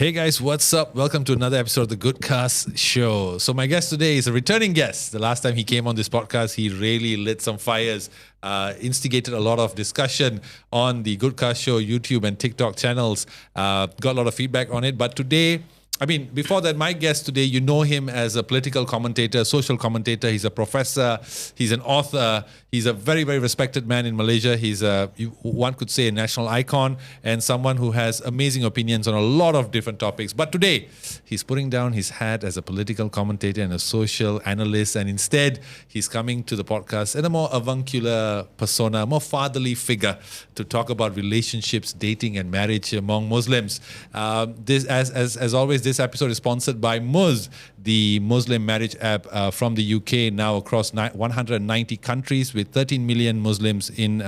Hey guys, what's up? Welcome to another episode of the Goodcast Show. So my guest today is a returning guest. The last time he came on this podcast, he really lit some fires, instigated a lot of discussion on the Goodcast Show YouTube and TikTok channels. Got a lot of feedback on it. But today, before that, my guest today, you know him as a political commentator, social commentator. He's a professor. He's an author. He's a very, very respected man in Malaysia. He's one could say a national icon and someone who has amazing opinions on a lot of different topics. But today, he's putting down his hat as a political commentator and a social analyst. And instead, he's coming to the podcast in a more avuncular persona, more fatherly figure to talk about relationships, dating and marriage among Muslims. This, as always, this episode is sponsored by MUZZ, the Muslim marriage app from the UK, now across 190 countries with 13 million Muslims in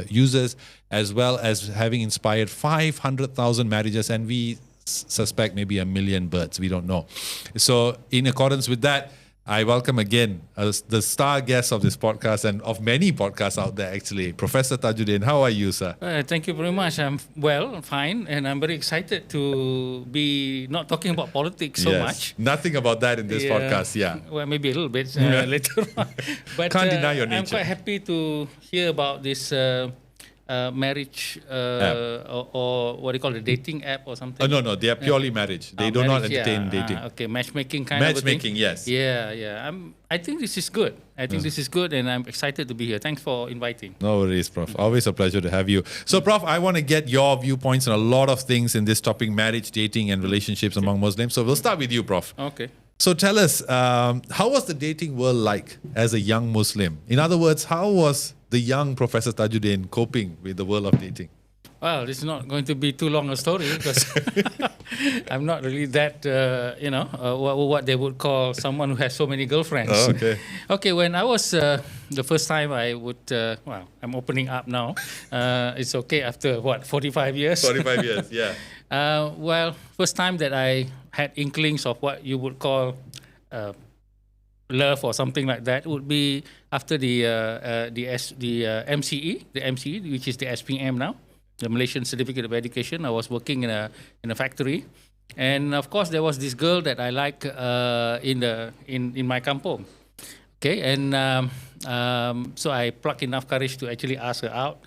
users, as well as having inspired 500,000 marriages, and we suspect maybe 1 million births. We don't know. So in accordance with that, I welcome again the star guest of this podcast and of many podcasts out there, actually, Professor Tajuddin. How are you, sir? Thank you very much. I'm fine, and I'm very excited to be not talking about politics so much. Nothing about that in this podcast, Well, maybe a little bit later on. But can't deny your nature. I'm quite happy to hear about this marriage or what do you call it, dating app or something? No, they are purely marriage. They do not entertain dating. Okay, matchmaking kind of thing. Matchmaking, yes. Yeah. I think this is good. This is good, and I'm excited to be here. Thanks for inviting. No worries, Prof. Always a pleasure to have you. So, Prof, I want to get your viewpoints on a lot of things in this topic, marriage, dating, and relationships among Muslims. So we'll start with you, Prof. Okay. So tell us, how was the dating world like as a young Muslim? In other words, how was the young Professor Tajuddin coping with the world of dating? Well, it's not going to be too long a story because I'm not really that, what they would call someone who has so many girlfriends. Oh, okay. Okay, when I was, the first time I would, I'm opening up now. It's okay after, 45 years? 45 years, yeah. First time that I had inklings of what you would call love or something like that would be after the MCE, which is the SPM now, the Malaysian Certificate of Education. I was working in a factory, and of course there was this girl that I like in my kampung. Okay, and so I plucked enough courage to actually ask her out,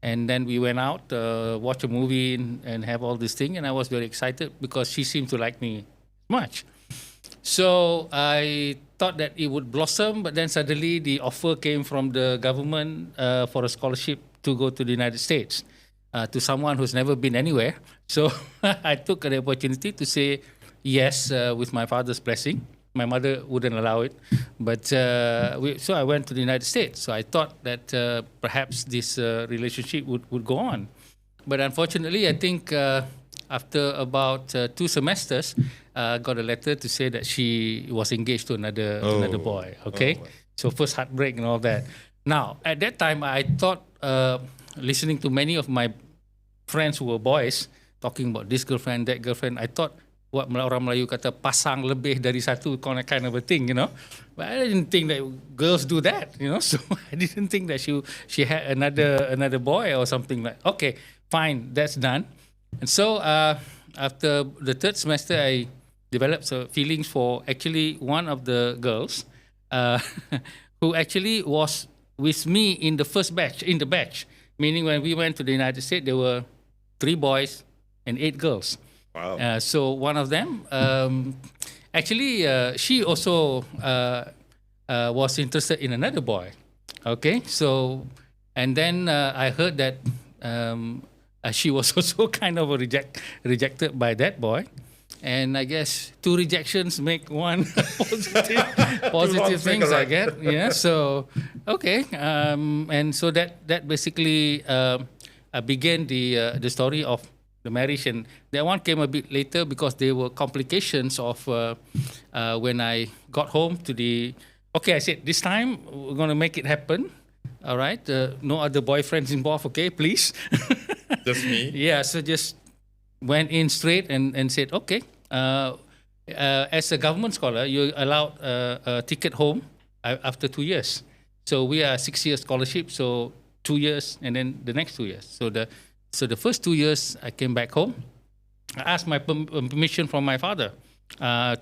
and then we went out, watch a movie, and have all this thing, and I was very excited because she seemed to like me much. So I thought that it would blossom, but then suddenly the offer came from the government for a scholarship to go to the United States to someone who's never been anywhere. So I took the opportunity to say yes with my father's blessing. My mother wouldn't allow it, but so I went to the United States. So I thought that perhaps this relationship would go on. But unfortunately, I think after about 2 semesters, got a letter to say that she was engaged to another boy. Okay, so first heartbreak and all that. Now at that time, I thought, listening to many of my friends who were boys talking about this girlfriend, that girlfriend, I thought what orang Melayu kata pasang lebih dari satu kind of a thing, But I didn't think that girls do that, So I didn't think that she had another boy or something like. Okay, fine, that's done. And so after the 3rd semester, I developed feelings for actually one of the girls who actually was with me in the batch, meaning when we went to the United States, there were 3 boys and 8 girls. Wow. So one of them, actually, she also was interested in another boy. Okay, so, and then I heard that she was also kind of rejected by that boy. And I guess 2 rejections make 1 positive things, I guess. Yeah. So, okay. And so that basically began the story of the marriage, and that one came a bit later because there were complications of when I got home to the. Okay, I said this time we're going to make it happen. All right, no other boyfriends involved. Okay, please. Just me. Yeah, so just went in straight and said, okay, as a government scholar, you're allowed a ticket home after 2 years. So we are 6-year scholarship, so 2 years and then the next 2 years. So the first 2 years I came back home, I asked my permission from my father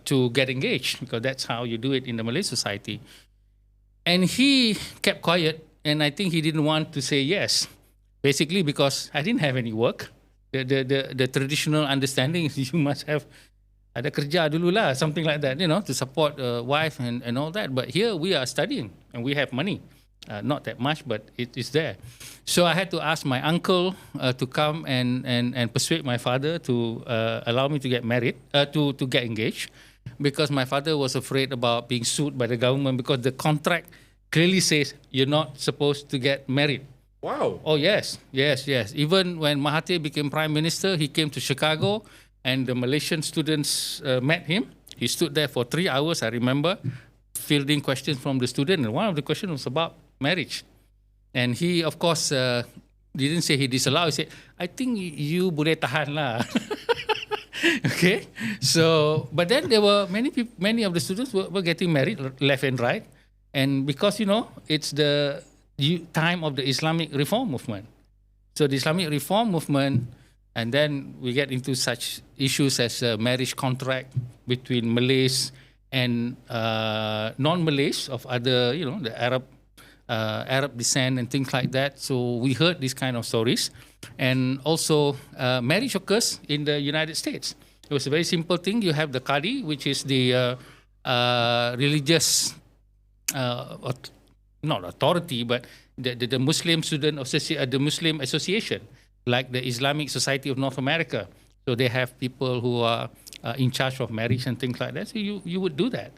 to get engaged, because that's how you do it in the Malay society. And he kept quiet, and I think he didn't want to say yes, basically because I didn't have any work. The traditional understanding is you must have ada kerja dulu lah, something like that, to support a wife and all that. But here we are studying and we have money. Not that much, but it is there. So I had to ask my uncle to come and persuade my father to allow me to get married, to get engaged, because my father was afraid about being sued by the government, because the contract clearly says you're not supposed to get married. Wow. Oh, yes. Even when Mahathir became Prime Minister, he came to Chicago and the Malaysian students met him. He stood there for 3 hours, I remember, fielding questions from the student. And one of the questions was about marriage. And he, of course, didn't say he disallowed. He said, I think you boleh tahan lah. Okay. So, but then there were many of the students were getting married left and right. And because, it's the time of the Islamic reform movement. So the Islamic reform movement, and then we get into such issues as a marriage contract between Malays and non-Malays of other, the Arab descent and things like that. So we heard these kind of stories. And also marriage occurs in the United States. It was a very simple thing. You have the Qadi, which is the religious, not authority, but the Muslim student the Muslim association, like the Islamic Society of North America. So they have people who are in charge of marriage and things like that. So you would do that.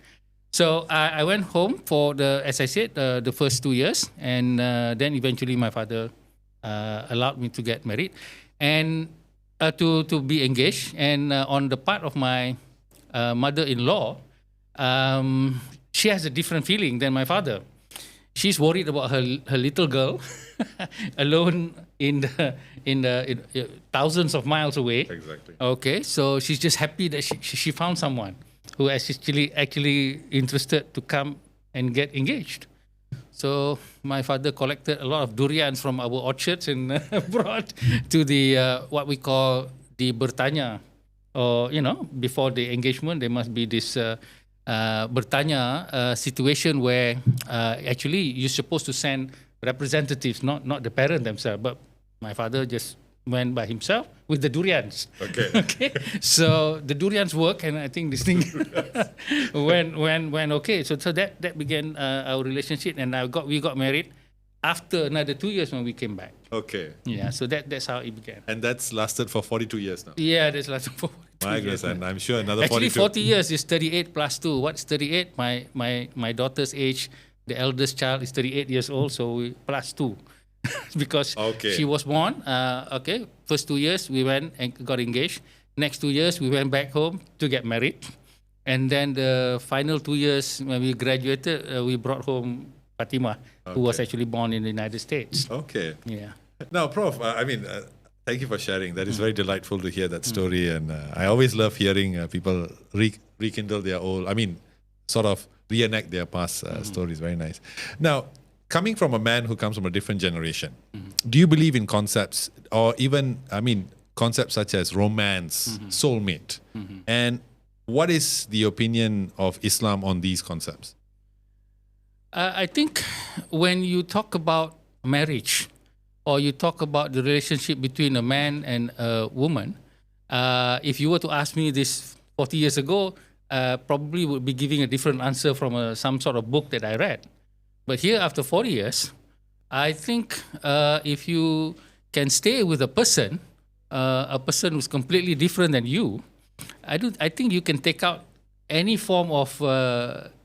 So I went home for as I said, the first 2 years, and then eventually my father allowed me to get married and to be engaged. And on the part of my mother-in-law, she has a different feeling than my father. She's worried about her little girl alone in thousands of miles away. Exactly. Okay, so she's just happy that she found someone who is actually interested to come and get engaged. So my father collected a lot of durians from our orchards and brought to the what we call the bertanya, or before the engagement there must be this bertanya situation where actually you're supposed to send representatives, not the parent themselves, but my father just went by himself with the durians. Okay. Okay. So the durians work, and I think this thing went okay. So that began our relationship, and we got married after another 2 years when we came back. Okay. Yeah. So that's how it began. And that's lasted for 42 years now. Yeah, that's lasted for 42 My years. goodness, and I'm sure another Actually, 42. 40 years is 38 plus 2. What's 38? My daughter's age, the eldest child is 38 years old, so we plus 2. Because she was born. First 2 years we went and got engaged. Next 2 years we went back home to get married. And then the final 2 years when we graduated, we brought home Fatima, who was actually born in the United States. Okay. Yeah. Now, Prof, thank you for sharing. That is very delightful to hear that story. And I always love hearing people rekindle their old, sort of reenact their past stories. Very nice. Now, coming from a man who comes from a different generation, do you believe in concepts, or even, concepts such as romance, soulmate? And what is the opinion of Islam on these concepts? I think when you talk about marriage, or you talk about the relationship between a man and a woman, if you were to ask me this 40 years ago, probably would be giving a different answer from some sort of book that I read. But here, after 40 years, I think if you can stay with a person who's completely different than you, I think you can take out any form of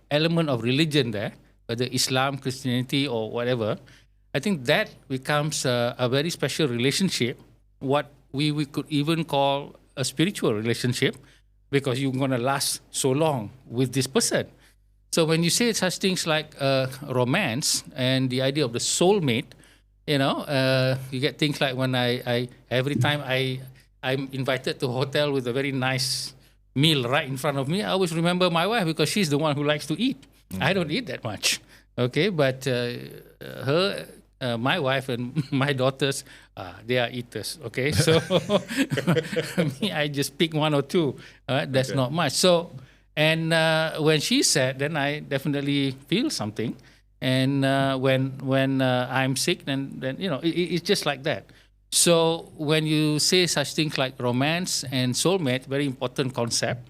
element of religion there, whether Islam, Christianity, or whatever. I think that becomes a very special relationship, what we could even call a spiritual relationship, because you're going to last so long with this person. So when you say such things like romance and the idea of the soulmate, you get things like when every time I'm invited to a hotel with a very nice meal right in front of me, I always remember my wife, because she's the one who likes to eat. I don't eat that much. Okay, but her my wife and my daughters, they are eaters. Okay, so me, I just pick one or two. That's Okay. not much. So, and when she said, then I definitely feel something. And when I'm sick, then it's just like that. So when you say such things like romance and soulmate, very important concept.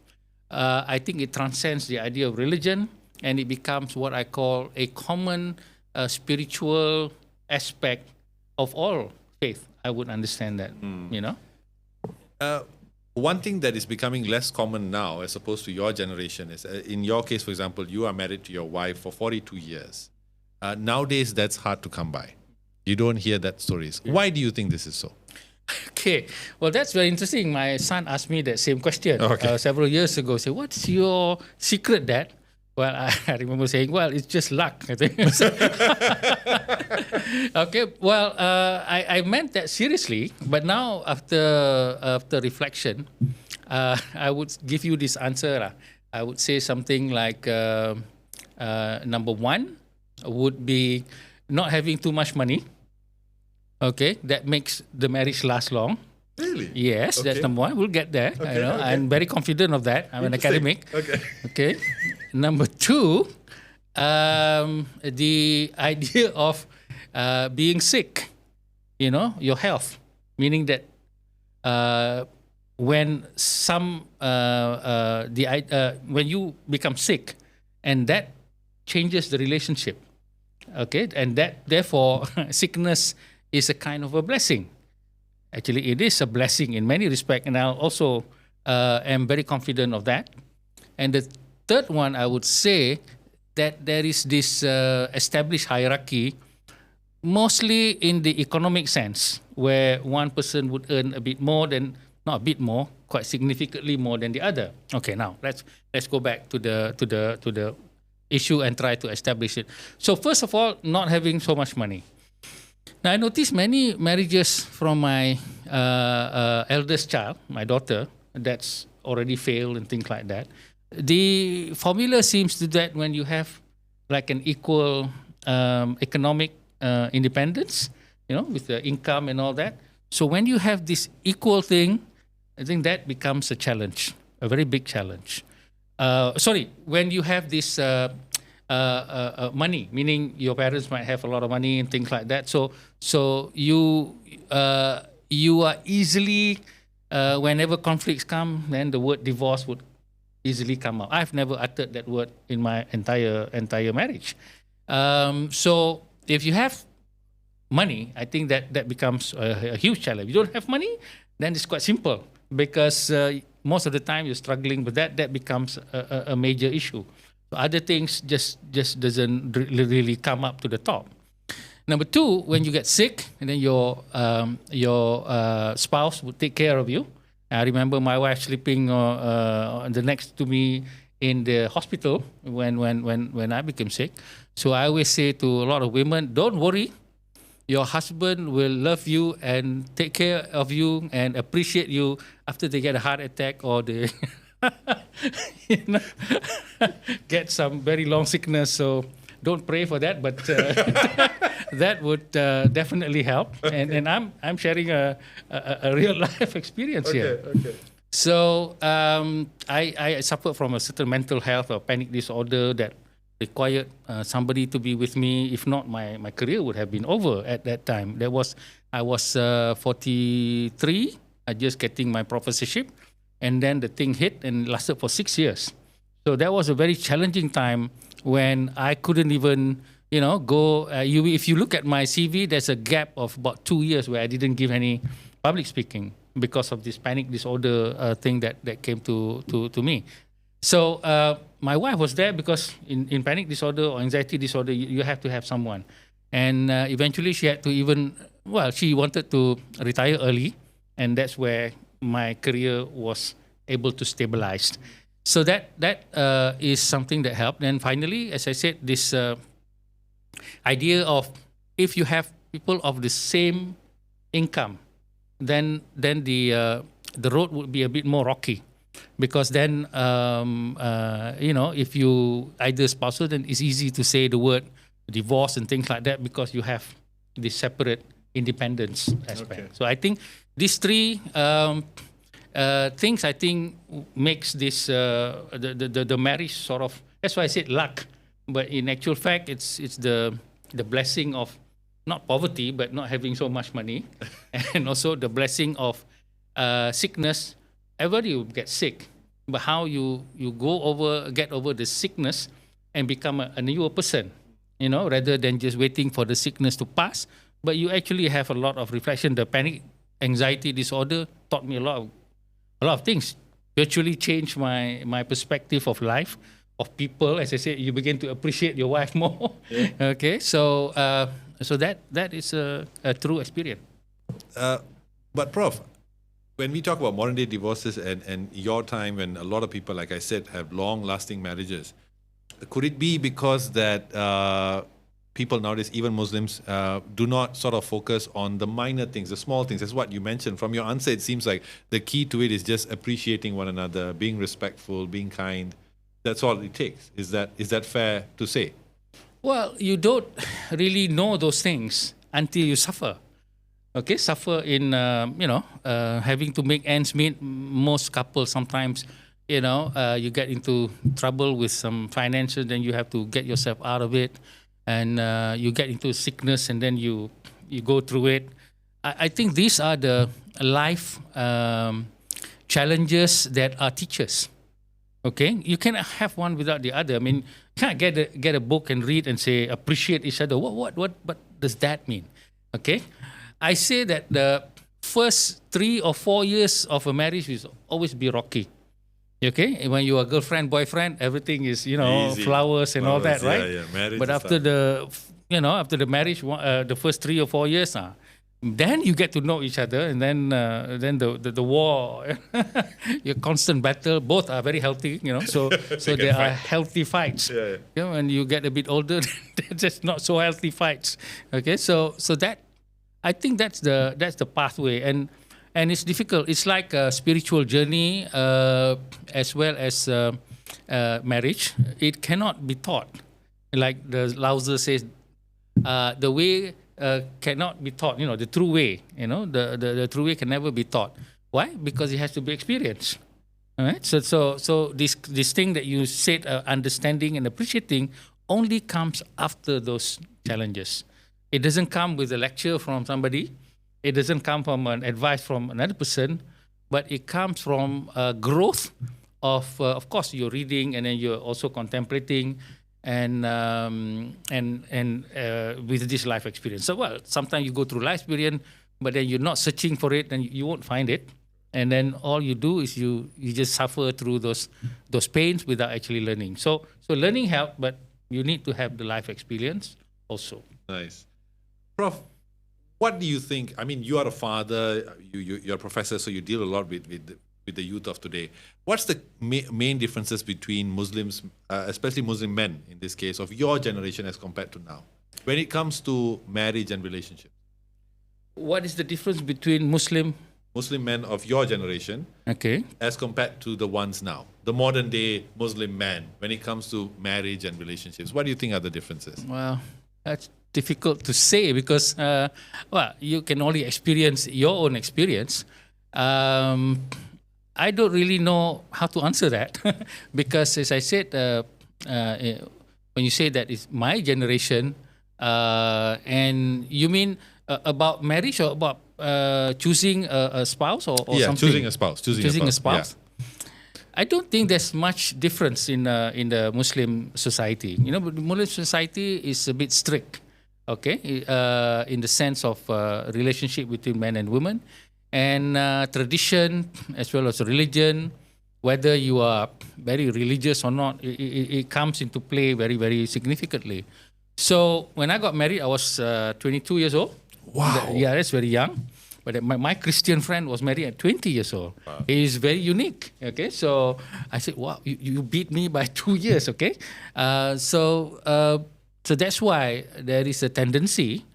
I think it transcends the idea of religion, and it becomes what I call a common spiritual aspect of all faith. I would understand that, One thing that is becoming less common now, as opposed to your generation, is in your case, for example, you are married to your wife for 42 years. Nowadays, that's hard to come by. You don't hear that stories. Why do you think this is so? Okay, well, that's very interesting. My son asked me that same question several years ago. Say, what's your secret, Dad? Well, I remember saying, well, it's just luck, I think. Okay, well, I meant that seriously, but now after reflection, I would give you this answer. I would say something like, number one would be not having too much money. Okay, that makes the marriage last long. Really? Yes, that's number one. We'll get there. Okay. I'm very confident of that. I'm an academic. Okay. Number two, the idea of being sick, your health, meaning that when when you become sick, and that changes the relationship. Okay, and that therefore sickness is a kind of a blessing. Actually, it is a blessing in many respects, and I also am very confident of that. And the third one, I would say that there is this established hierarchy, mostly in the economic sense, where one person would earn a bit more than, not a bit more, quite significantly more than the other. Okay, now let's go back to the issue and try to establish it. So first of all, not having so much money. Now, I noticed many marriages from my eldest child, my daughter, that's already failed and things like that. The formula seems to that when you have like an equal economic independence, with the income and all that. So when you have this equal thing, I think that becomes a challenge, a very big challenge. When you have this money, meaning your parents might have a lot of money and things like that. So you are easily, whenever conflicts come, then the word divorce would easily come out. I've never uttered that word in my entire marriage. So if you have money, I think that becomes a huge challenge. If you don't have money, then it's quite simple, because most of the time you're struggling with that. That becomes a major issue. So other things just doesn't really come up to the top. Number two, when you get sick, and then your spouse would take care of you. I remember my wife sleeping the next to me in the hospital when I became sick. So I always say to a lot of women, don't worry. Your husband will love you and take care of you and appreciate you after they get a heart attack or they get some very long sickness. So don't pray for that, but that would definitely help. And I'm sharing a real life experience here. Okay. So I suffered from a certain mental health or panic disorder that required somebody to be with me. If not, my career would have been over at that time. I was 43, just getting my professorship, and then the thing hit and lasted for 6 years. So that was a very challenging time when I couldn't even, go. If you look at my CV, there's a gap of about 2 years where I didn't give any public speaking because of this panic disorder thing that came to me. So my wife was there because in panic disorder or anxiety disorder, you have to have someone. And eventually she had to she wanted to retire early. And that's where my career was able to stabilize. So that is something that helped. And finally, as I said, this idea of if you have people of the same income, then the road would be a bit more rocky. Because then, if you either spousal, then it's easy to say the word divorce and things like that because you have this separate independence aspect. Okay. So I think these three things I think makes this the marriage sort of, that's why I said luck, but in actual fact it's the blessing of not poverty but not having so much money, and also the blessing of sickness. Ever you get sick, but how you get over the sickness and become a newer person, rather than just waiting for the sickness to pass, but you actually have a lot of reflection. The panic anxiety disorder taught me a lot of things. Virtually changed my perspective of life, of people. As I said, you begin to appreciate your wife more. Yeah. Okay, so that is a true experience. But Prof, when we talk about modern day divorces and your time when a lot of people, like I said, have long-lasting marriages, could it be because that people nowadays, even Muslims, do not sort of focus on the minor things, the small things? That's what you mentioned. From your answer, it seems like the key to it is just appreciating one another, being respectful, being kind. That's all it takes. Is that fair to say? Well, you don't really know those things until you suffer. Okay, suffer in having to make ends meet. Most couples sometimes, you get into trouble with some finances, then you have to get yourself out of it, and you get into sickness, and then you go through it. I think these are the life challenges that are teachers. Okay, you cannot have one without the other. I mean, you can't get a book and read and say appreciate each other. What does that mean? Okay. I say that the first 3 or 4 years of a marriage will always be rocky. Okay, when you are girlfriend, boyfriend, everything is easy. Flowers and all that, right? Yeah, marriage. But after the marriage, the first 3 or 4 years, then you get to know each other, and then the war, your constant battle. Both are very healthy, So there are healthy fights. Yeah. When you get a bit older, they're just not so healthy fights. Okay, so that. I think that's the pathway, and it's difficult. It's like a spiritual journey as well as marriage. It cannot be taught. Like the Lao Tzu says, the way cannot be taught. The true way. The true way can never be taught. Why? Because it has to be experienced. All right. So this thing that you said, understanding and appreciating, only comes after those challenges. It doesn't come with a lecture from somebody. It doesn't come from an advice from another person, but it comes from growth of course, you're reading, and then you're also contemplating, and with this life experience. So, sometimes you go through life experience, but then you're not searching for it, and you won't find it. And then all you do is you just suffer through those pains without actually learning. So learning helps, but you need to have the life experience also. Nice. Prof, what do you think? I mean, you are a father, you're a professor, so you deal a lot with the youth of today. What's the main differences between Muslims, especially Muslim men in this case, of your generation as compared to now, when it comes to marriage and relationships? What is the difference between Muslim men of your generation, okay, as compared to the ones now, the modern day Muslim man, when it comes to marriage and relationships? What do you think are the differences? Well, that's difficult to say because, you can only experience your own experience. I don't really know how to answer that because, as I said, when you say that it's my generation, and you mean about marriage or about choosing a spouse or something? Choosing a spouse. Choosing a spouse. Yeah. I don't think there's much difference in the Muslim society. But the Muslim society is a bit strict. Okay, in the sense of relationship between men and women, and tradition as well as religion. Whether you are very religious or not, it comes into play very, very significantly. So when I got married, I was 22 years old. Wow. Yeah, that's very young. But my Christian friend was married at 20 years old. Wow. It is very unique. Okay, so I said, wow, you beat me by 2 years. Okay, so that's why there is a tendency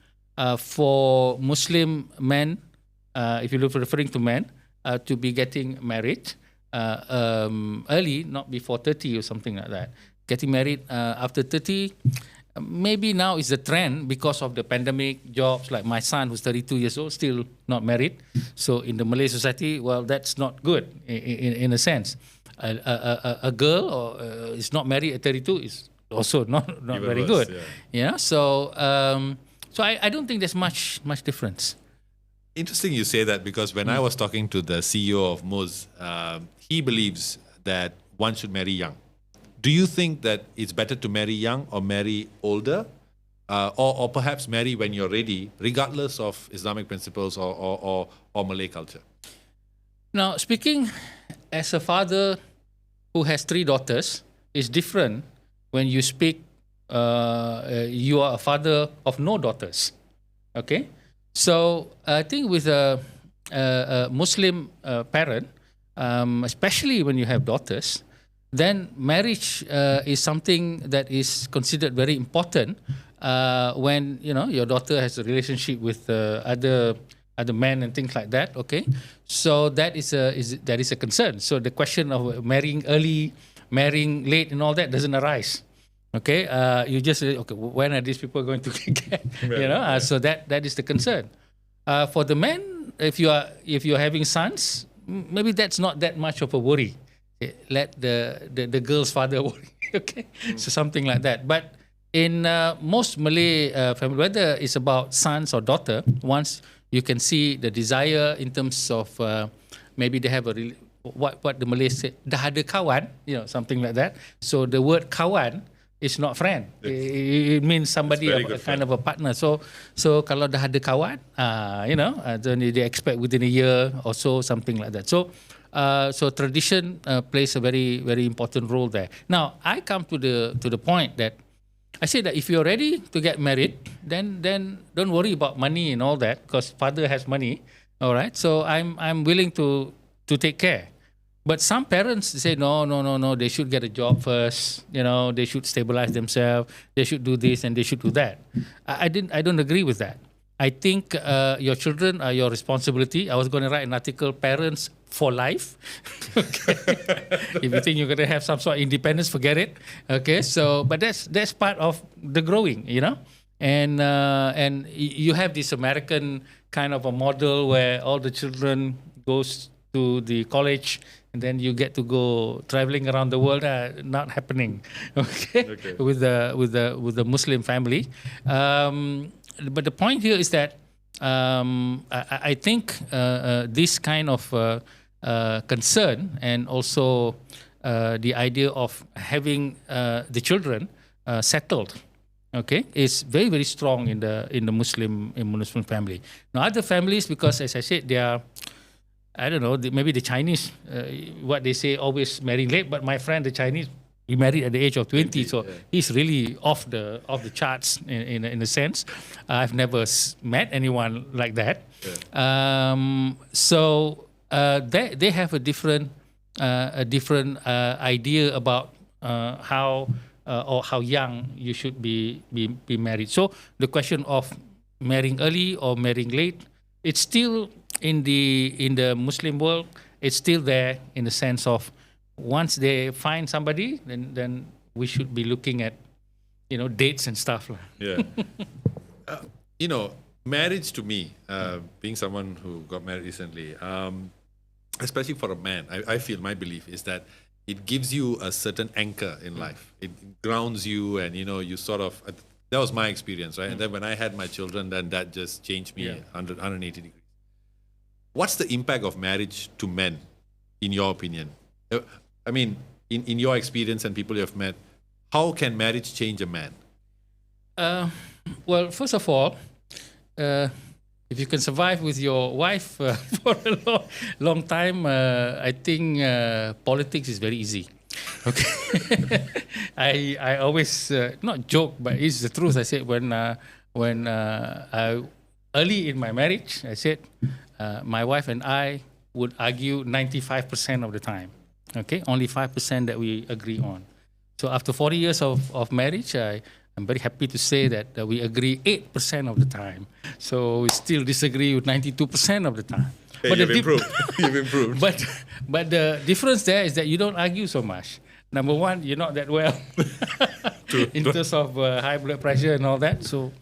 for Muslim men, if you look referring to men, to be getting married early, not before 30 or something like that. Getting married after 30. maybe now is the trend because of the pandemic, jobs, like my son who's 32 years old, still not married. So in the Malay society, well, that's not good in a sense. A girl or is not married at 32 is also not very worse, good. So I don't think there's much difference. Interesting you say that, because when I was talking to the CEO of MUZZ, he believes that one should marry young. Do you think that it's better to marry young or marry older, or perhaps marry when you're ready, regardless of Islamic principles or Malay culture? Now, speaking as a father who has 3 daughters, is different when you speak. You are a father of no daughters. Okay, so I think with a Muslim parent, especially when you have daughters, then marriage is something that is considered very important when your daughter has a relationship with other men and things like that. Okay, so that is a concern. So the question of marrying early, marrying late, and all that doesn't arise. Okay, you just say, okay, when are these people going to get? So that is the concern. For the men, if you're having sons, maybe that's not that much of a worry. Let the girl's father worry. Okay, so something like that. But in most Malay family, whether it's about sons or daughter, once you can see the desire in terms of maybe they have what the Malays say, dah ada kawan, something like that. So the word kawan is not friend. It means somebody kind of a partner. So kalau dah ada kawan, then they expect within a year or so, something like that. So tradition plays a very, very important role there. Now, I come to the point that I say that if you're ready to get married, then don't worry about money and all that, because father has money. All right. So I'm willing to take care. But some parents say no, they should get a job first. They should stabilize themselves. They should do this and they should do that. I don't agree with that. I think your children are your responsibility. I was going to write an article, parents for life. Okay. If you think you're going to have some sort of independence, forget it. Okay. So, but that's part of the growing, and you have this American kind of a model where all the children goes to the college and then you get to go traveling around the world. Not happening. Okay. With the Muslim family. But the point here is that I think this kind of concern, and also the idea of having the children settled, okay, is very, very strong in the Muslim family. Now other families, because as I said, they are, I don't know, maybe the Chinese, what they say, always marry late. But my friend, the Chinese, he married at the age of 20, so he's really off the charts in a sense. I've never met anyone like that. So they have a different idea about how or how young you should be married. So the question of marrying early or marrying late, it's still in the Muslim world. It's still there in the sense of, once they find somebody, then we should be looking at, dates and stuff. Yeah. Marriage to me, being someone who got married recently, especially for a man, I feel, my belief is that it gives you a certain anchor in life. It grounds you, and you sort of, that was my experience, right? And then when I had my children, then that just changed me 180 degrees. What's the impact of marriage to men, in your opinion? I mean, in your experience and people you have met, how can marriage change a man? Well, first of all, if you can survive with your wife for a long time, I think politics is very easy. Okay, I always not joke, but it's the truth. I said when I early in my marriage, I said my wife and I would argue 95% of the time. Okay, only 5% that we agree on. So after 40 years of marriage, I'm very happy to say that we agree 8% of the time. So we still disagree with 92% of the time. Hey, you've improved. You've improved. But the difference there is that you don't argue so much. Number one, you're not that well. in terms of high blood pressure and all that. So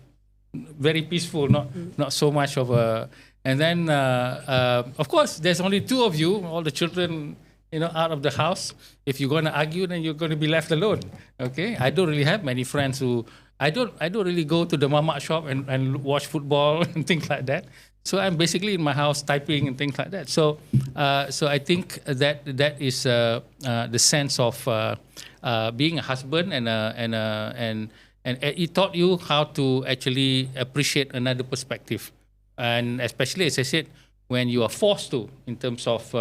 very peaceful, not so much of a. And then of course there's only two of you, all the children, out of the house. If you're going to argue, then you're going to be left alone. Okay, I don't really have many friends who. I don't really go to the mamak shop and watch football and things like that. So I'm basically in my house typing and things like that. So I think that is the sense of being a husband and it taught you how to actually appreciate another perspective, and especially, as I said, when you are forced to, in terms of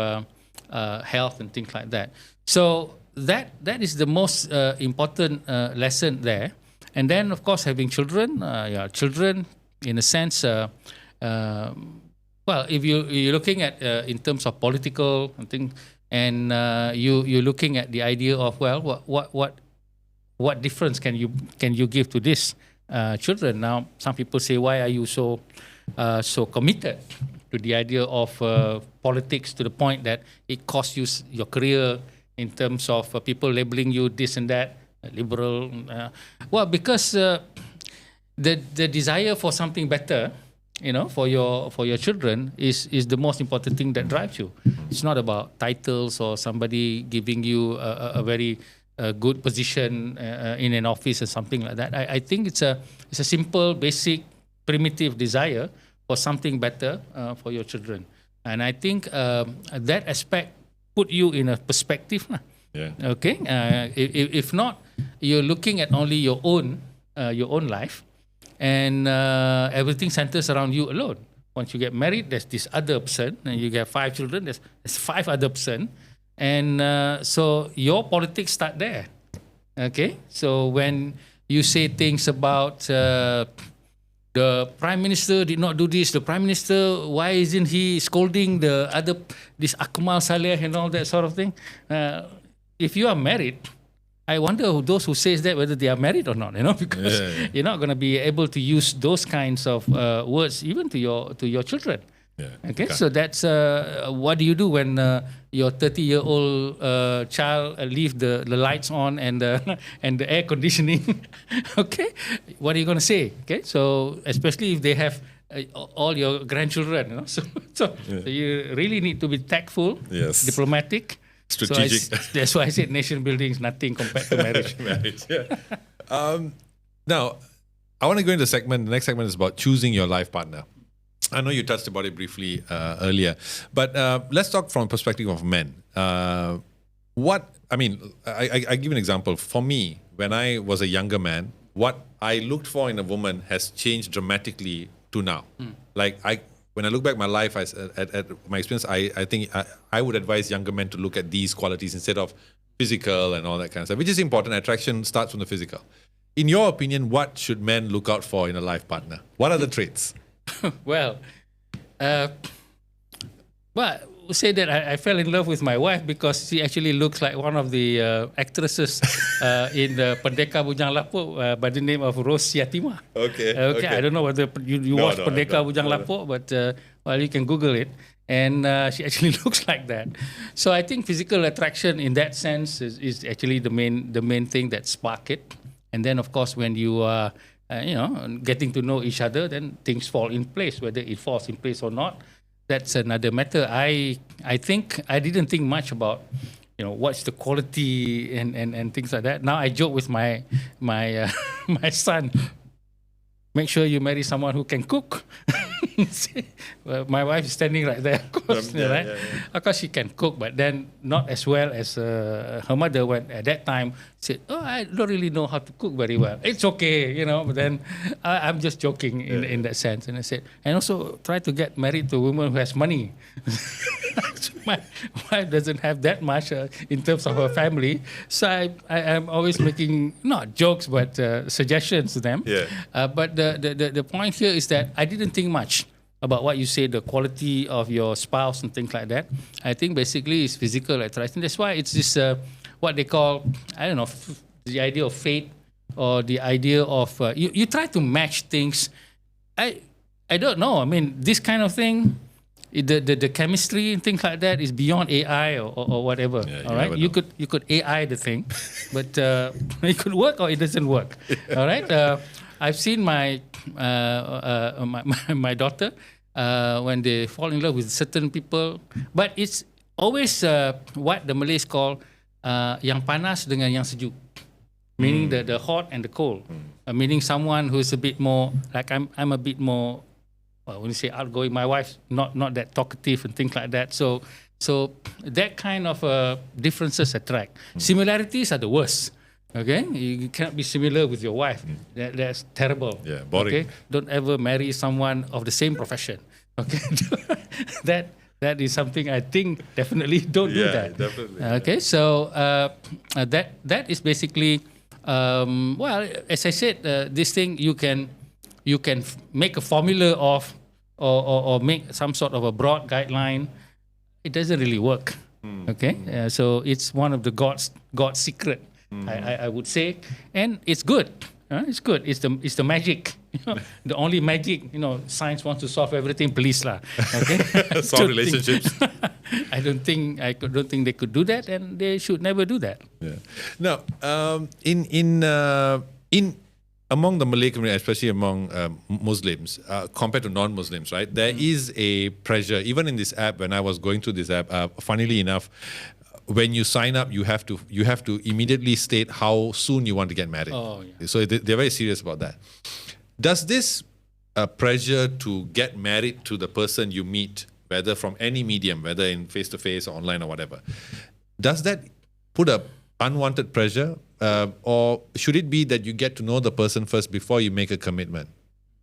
health and things like that. So that is the most important lesson there. And then, of course, having children, children, in a sense, well, if you're looking at in terms of political thing, and you're looking at the idea of, well, what difference can you give to these children? Now, some people say, why are you so committed to the idea of politics to the point that it costs you your career, in terms of people labeling you this and that, liberal? Well, because the desire for something better, for your children is the most important thing that drives you. It's not about titles or somebody giving you a very good position in an office or something like that. I think it's a simple, basic, primitive desire for something better for your children. And I think that aspect put you in a perspective. Yeah. Okay. If not, you're looking at only your own life, and everything centers around you alone. Once you get married, there's this other person, and you get 5 children. There's 5 other person, and so your politics start there. Okay. So when you say things about the Prime Minister did not do this, the Prime Minister, why isn't he scolding this Akmal Saleh and all that sort of thing? If you are married, I wonder those who says that, whether they are married or not, because you're not going to be able to use those kinds of words even to your children. Yeah. Okay, so that's what do you do when your 30-year-old child leave the lights on and the air conditioning? Okay, what are you going to say? Okay, so especially if they have all your grandchildren, so you really need to be tactful, diplomatic, strategic. So that's why I said nation building is nothing compared to marriage. Now, I want to go into the next segment is about choosing your life partner. I know you touched about it briefly earlier, but let's talk from the perspective of men. I give an example. For me, when I was a younger man, what I looked for in a woman has changed dramatically to now. When I look back my life, at my experience, I think I would advise younger men to look at these qualities instead of physical and all that kind of stuff, which is important. Attraction starts from the physical. In your opinion, what should men look out for in a life partner? What are the traits? Well, we'll say that I fell in love with my wife because she actually looks like one of the actresses in the Pendeka Bujang Lapuk by the name of Rose Yatima. Okay. I don't know whether you watch Pendeka Bujang Lapuk, but you can Google it. And she actually looks like that. So I think physical attraction in that sense is actually the main thing that spark it. And then, of course, when you are getting to know each other, then things fall in place. Whether it falls in place or not, that's another matter. I think I didn't think much about what's the quality and things like that. Now I joke with my my son, make sure you marry someone who can cook. Well, my wife is standing right there, of course, right? Yeah. Of course, she can cook, but then not as well as her mother. When at that time said, "Oh, I don't really know how to cook very well." It's okay, But then I'm just joking in that sense. And I said, and also try to get married to a woman who has money. My wife doesn't have that much in terms of her family, so I'm always making not jokes but suggestions to them. Yeah. But the point here is that I didn't think much about what you say, the quality of your spouse and things like that. I think basically it's physical attraction. That's why it's this what they call, I don't know, the idea of fate, or the idea of you try to match things. I don't know. I mean, this kind of thing, the chemistry and things like that is beyond AI or whatever. Yeah, all right, you could AI the thing, but it could work or it doesn't work. All right. I've seen my my daughter when they fall in love with certain people, but it's always what the Malays call yang panas dengan yang sejuk, meaning the hot and the cold, meaning someone who's a bit more like I'm a bit more. Well, when you say outgoing, my wife's not that talkative and things like that. So that kind of differences attract. Similarities are the worst. Okay, you cannot be similar with your wife. That's terrible. Yeah, boring. Okay, don't ever marry someone of the same profession. Okay, that is something I think definitely don't do that. Definitely. Okay, so that is basically well, as I said, this thing you can make a formula of or make some sort of a broad guideline. It doesn't really work. Okay, so it's one of the God's secret, I would say, and it's good. It's good. It's the magic. The only magic. Science wants to solve everything. Please lah. Okay. Solve relationships. I don't think they could do that, and they should never do that. Yeah. Now, in among the Malay community, especially among Muslims, compared to non-Muslims, right? There is a pressure. Even in this app, when I was going through this app, funnily enough, when you sign up, you have to immediately state how soon you want to get married. Oh, yeah. So they're very serious about that. Does this pressure to get married to the person you meet, whether from any medium, whether in face-to-face or online or whatever, does that put a unwanted pressure, or should it be that you get to know the person first before you make a commitment?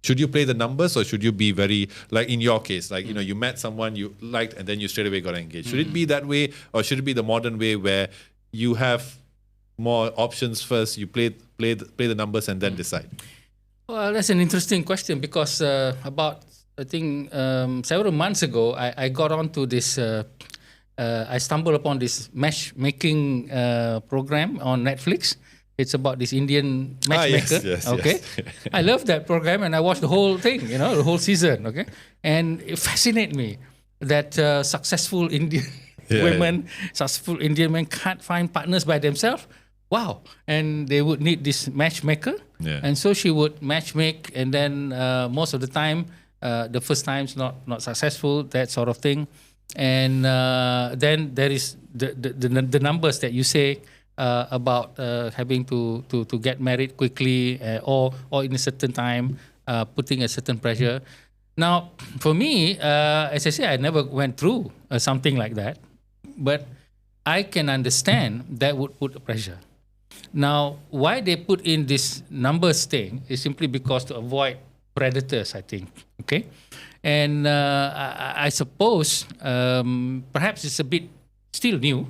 Should you play the numbers, or should you be very, like in your case, like you met someone you liked and then you straight away got engaged? Should it be that way, or should it be the modern way where you have more options first, you play the numbers and then decide? Well, that's an interesting question because about I think several months ago I got onto this. I stumbled upon this matchmaking program on Netflix. It's about this Indian matchmaker. Yes, okay, yes. I love that program and I watched the whole thing. The whole season. Okay, and it fascinates me that successful Indian women, successful Indian men can't find partners by themselves. Wow, and they would need this matchmaker. Yeah. And so she would matchmake, and then most of the time, the first time's not successful, that sort of thing. And then there is the numbers that you say about having to get married quickly or in a certain time, putting a certain pressure. Now, for me, as I say, I never went through something like that, but I can understand that would put a pressure. Now, why they put in this numbers thing is simply because to avoid predators, I think. Okay, and I suppose perhaps it's a bit still new,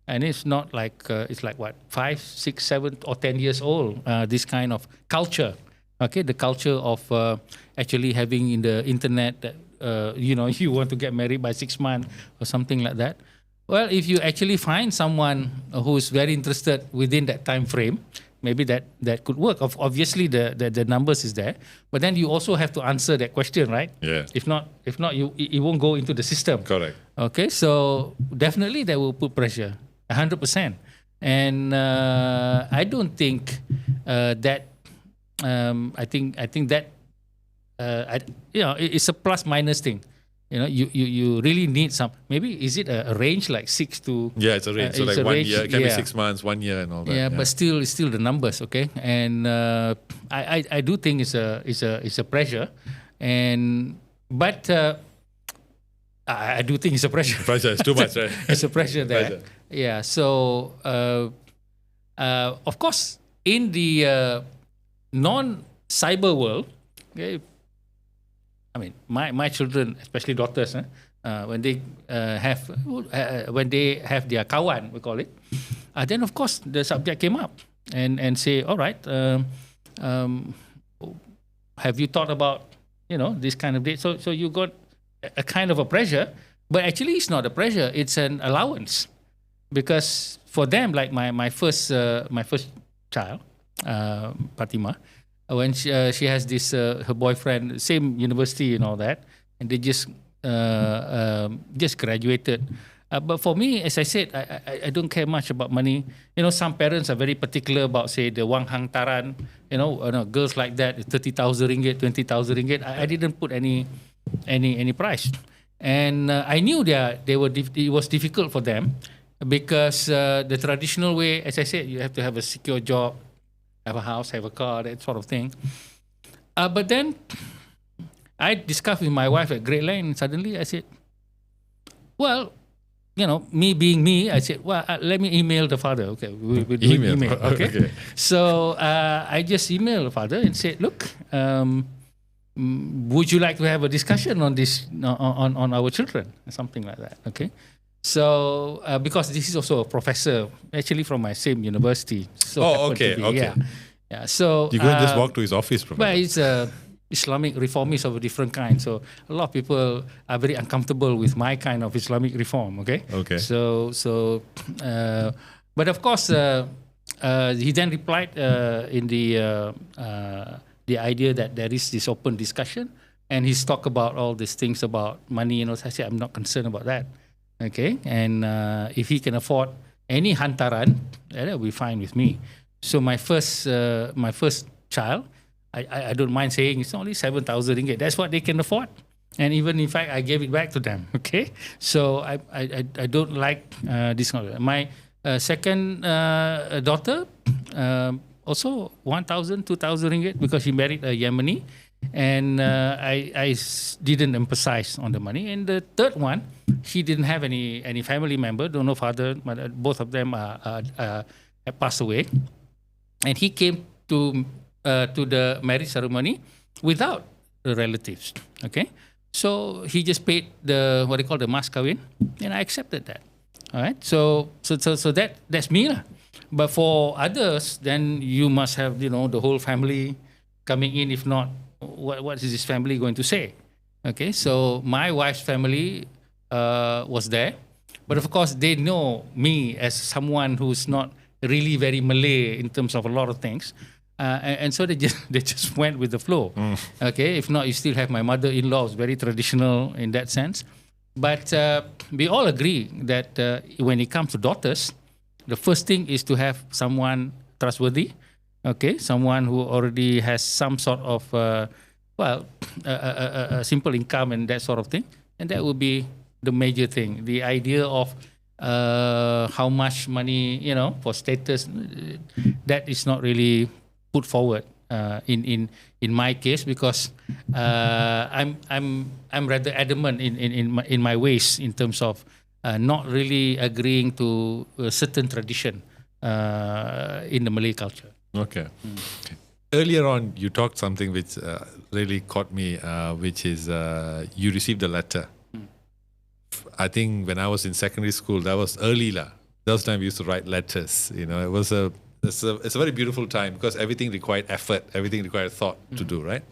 and it's not like it's like what 5, 6, 7, or 10 years old. This kind of culture, okay, the culture of actually having in the internet that you want to get married by 6 months or something like that. Well, if you actually find someone who's very interested within that time frame, maybe that could work. Obviously, the numbers is there, but then you also have to answer that question, right? Yeah. If not, it won't go into the system. Correct. Okay, so definitely that will put pressure, 100%. And I don't think that. I think that it's a plus minus thing. You really need some. Maybe is it a range like 6 to? Yeah, it's a range. So like 1 year, it can be 6 months, 1 year, and all that. Yeah, but still, it's still the numbers, okay. And I do think it's a pressure, but I do think it's a pressure. Pressure is too much, right? It's a pressure there. Pressure. Yeah. So of course, in the non-cyber world, okay. I mean, my children, especially daughters, when they have their kawan, we call it, then of course the subject came up and say, all right, have you thought about this kind of date? So you got a kind of a pressure, but actually it's not a pressure; it's an allowance, because for them, like my first child, Fatima. When she has this her boyfriend, same university and all that, and they just graduated But for me, as I said, I don't care much about money. Some parents are very particular about, say, the wang hang taran. Girls like that, 30,000 ringgit, 20,000 ringgit. I didn't put any price, and I knew it was difficult for them because the traditional way, as I said, you have to have a secure job, have a house, have a car, that sort of thing. But then I discussed with my wife at Great Lane, and suddenly I said, well, me being me, I said, well, let me email the father. Okay, we do email. Okay. So I just emailed the father and said, look, would you like to have a discussion on this, on our children, something like that? Okay. So because this is also a professor, actually from my same university. So okay. Yeah. So you couldn't just walk to his office, Professor. But it's Islamic reformist of a different kind. So a lot of people are very uncomfortable with my kind of Islamic reform. Okay. But of course, he then replied in the idea that there is this open discussion, and he's talked about all these things about money. I said, I'm not concerned about that. Okay. And if he can afford any hantaran, that will be fine with me. So my first child, I don't mind saying it's only 7,000 ringgit. That's what they can afford. And even in fact, I gave it back to them. Okay. So I don't like this kind of. My second daughter, also 1,000, 2,000 ringgit because she married a Yemeni. And I didn't emphasize on the money. And the third one, she didn't have any family member, don't know father, both of them have passed away. And he came to the marriage ceremony without the relatives. Okay, so he just paid the what they call the mas kawin, and I accepted that. All right, so that's me lah. But for others, then you must have the whole family coming in. If not, what is this family going to say? Okay, so my wife's family was there, but of course they know me as someone who's not really very Malay in terms of a lot of things. And so they just went with the flow. Okay, if not, you still have my mother-in-law, who's very traditional in that sense. But we all agree that when it comes to daughters, the first thing is to have someone trustworthy. Okay, someone who already has some sort of a simple income and that sort of thing, and that would be the major thing. The idea of how much money for status, that is not really put forward in my case, because I'm rather adamant in my ways in terms of not really agreeing to a certain tradition in the Malay culture. Okay. Earlier on, you talked something which really caught me, which is you received a letter. I think when I was in secondary school, that was early lah. That was the time we used to write letters. It was it's a very beautiful time because everything required effort, everything required thought to do, right?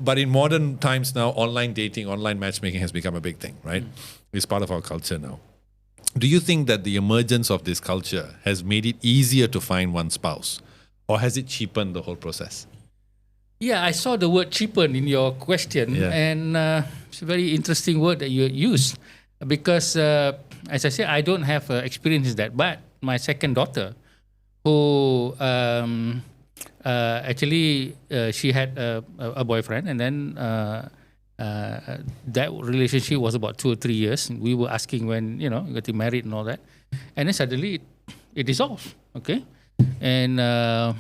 But in modern times now, online dating, online matchmaking has become a big thing, right? It's part of our culture now. Do you think that the emergence of this culture has made it easier to find one spouse, or has it cheapened the whole process? Yeah, I saw the word cheapen in your question, and it's a very interesting word that you used, because as I said, I don't have experience in that. But my second daughter, who actually she had a boyfriend, and then that relationship was about 2 or 3 years. We were asking when getting married and all that, and then suddenly it dissolved. Okay, and a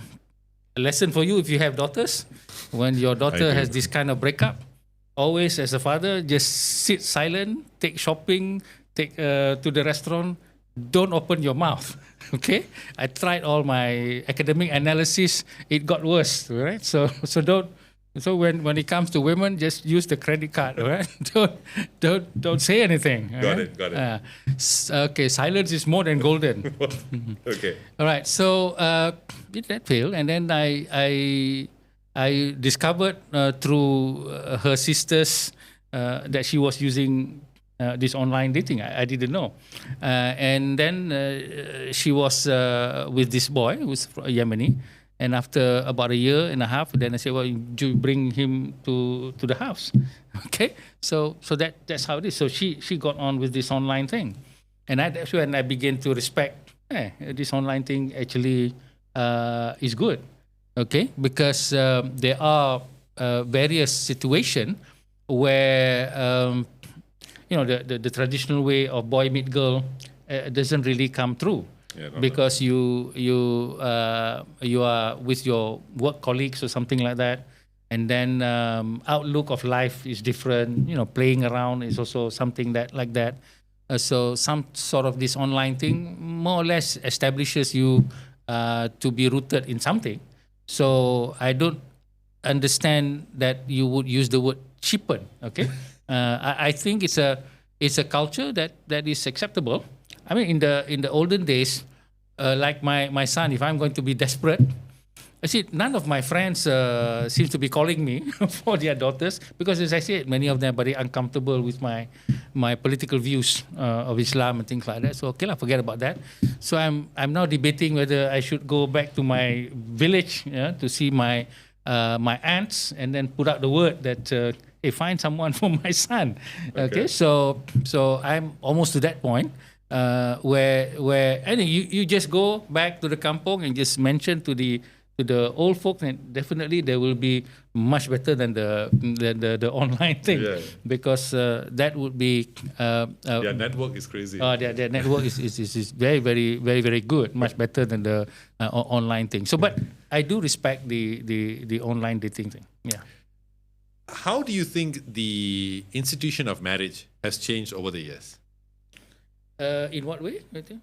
lesson for you if you have daughters: when your daughter has this kind of breakup, always as a father, just sit silent, take shopping, take to the restaurant. Don't open your mouth. Okay, I tried all my academic analysis. It got worse, right? So don't. So when it comes to women, just use the credit card, right? Don't say anything. Got it. Okay, silence is more than golden. Okay. All right. So that failed, and then I discovered through her sisters that she was using this online dating. I didn't know, and then she was with this boy who's Yemeni. And after about 1.5 years, then I said, well, you bring him to the house. Okay, so that's how it is. So she got on with this online thing, And that's when I begin to respect this online thing actually is good, okay? Because there are various situations where the traditional way of boy meet girl doesn't really come through. Because you are with your work colleagues or something like that, and then outlook of life is different. Playing around is also something that like that. So some sort of this online thing more or less establishes you to be rooted in something. So I don't understand that you would use the word cheapen. Okay, I think it's a culture that is acceptable. I mean, in the olden days, like my son, if I'm going to be desperate, I see none of my friends seem to be calling me for their daughters, because, as I said, many of them are very uncomfortable with my political views of Islam and things like that. So okay, forget about that. So I'm now debating whether I should go back to my village to see my aunts and then put out the word that hey, find someone for my son. Okay, so I'm almost to that point. Where anyway, you just go back to the kampong and just mention to the old folks, and definitely they will be much better than the online thing, because that would be their network is crazy. Their network is very, very, very, very good, much better than the online thing. So, but I do respect the online dating thing. Yeah. How do you think the institution of marriage has changed over the years? In what way? I think?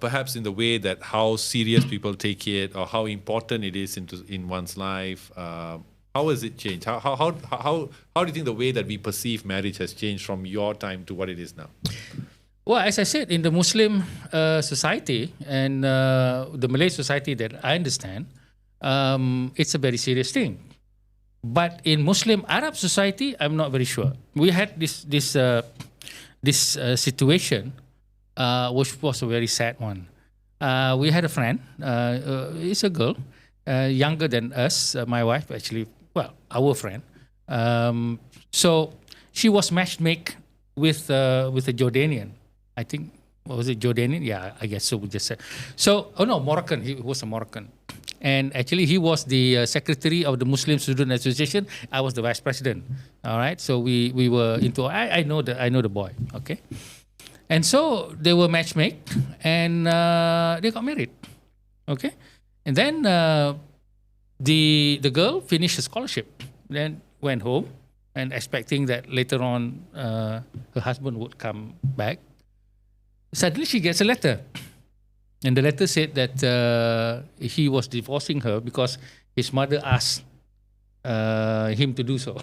Perhaps in the way that how serious people take it, or how important it is in one's life. How has it changed? How do you think the way that we perceive marriage has changed from your time to what it is now? Well, as I said, in the Muslim society and the Malay society that I understand, it's a very serious thing. But in Muslim Arab society, I'm not very sure. We had this situation, which was a very sad one. We had a friend, it's a girl, younger than us, my wife actually, well, our friend. So she was matchmaked with a Jordanian. I think, was it Jordanian? Yeah, I guess so, we just said. So, no, Moroccan, he was a Moroccan. And actually, he was the secretary of the Muslim Student Association. I was the vice president. All right, so we were into. I know the boy. Okay, and so they were matchmade, and they got married. Okay, and then the girl finished her scholarship, then went home, and expecting that later on her husband would come back. Suddenly, she gets a letter. And the letter said that he was divorcing her because his mother asked him to do so,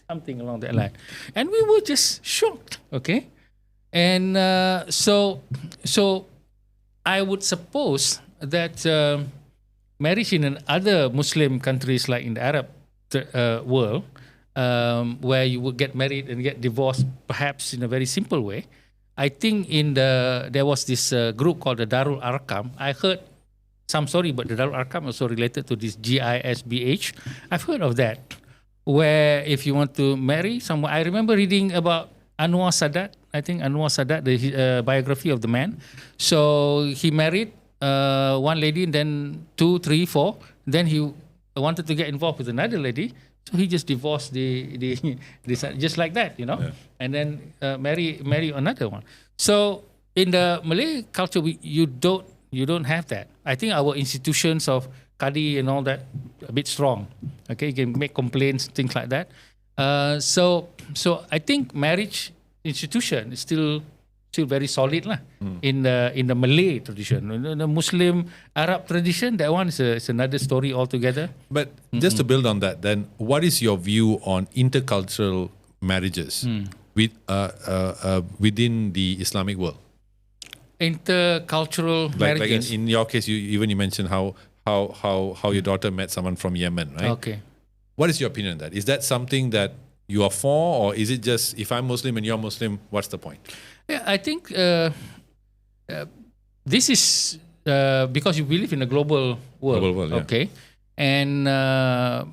something along that line. And we were just shocked, okay? And so I would suppose that marriage in other Muslim countries, like in the Arab world, where you would get married and get divorced, perhaps in a very simple way, I think there was this group called the Darul Arkam. I heard some story, but the Darul Arkam also related to this GISBH. I've heard of that, where if you want to marry someone, I remember reading about Anwar Sadat. I think Anwar Sadat, the biography of the man. So he married one lady, and then 2, 3, 4. Then he wanted to get involved with another lady. So he just divorced the just like that, and then marry another one. So in the Malay culture, you don't have that. I think our institutions of Qadi and all that a bit strong. Okay, you can make complaints, things like that. So I think marriage institution is still very solid lah. In the Malay tradition. In the Muslim Arab tradition, that one is another story altogether. But just to build on that, then what is your view on intercultural marriages within the Islamic world? Intercultural marriages. Like in your case, you mentioned how your daughter met someone from Yemen, right? Okay. What is your opinion on that? Is that something that you are for, or is it just if I'm Muslim and you're Muslim, what's the point? Yeah, I think this is because you believe in a global world. Yeah. Okay, and the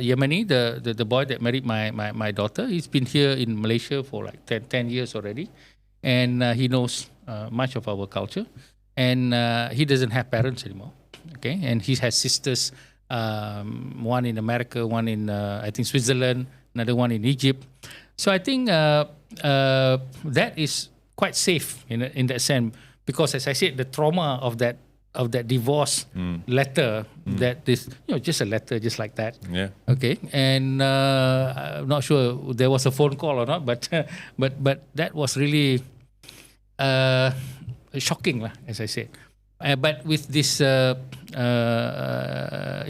Yemeni, the boy that married my daughter, he's been here in Malaysia for like 10 years already, and he knows much of our culture, and he doesn't have parents anymore. Okay, and he has sisters, one in America, one in I think Switzerland, another one in Egypt. So I think that is quite safe in that sense, because as I said, the trauma of that divorce letter, that is just a letter, just like that. Yeah. Okay, and I'm not sure there was a phone call or not, but that was really shocking, lah, as I said. But with this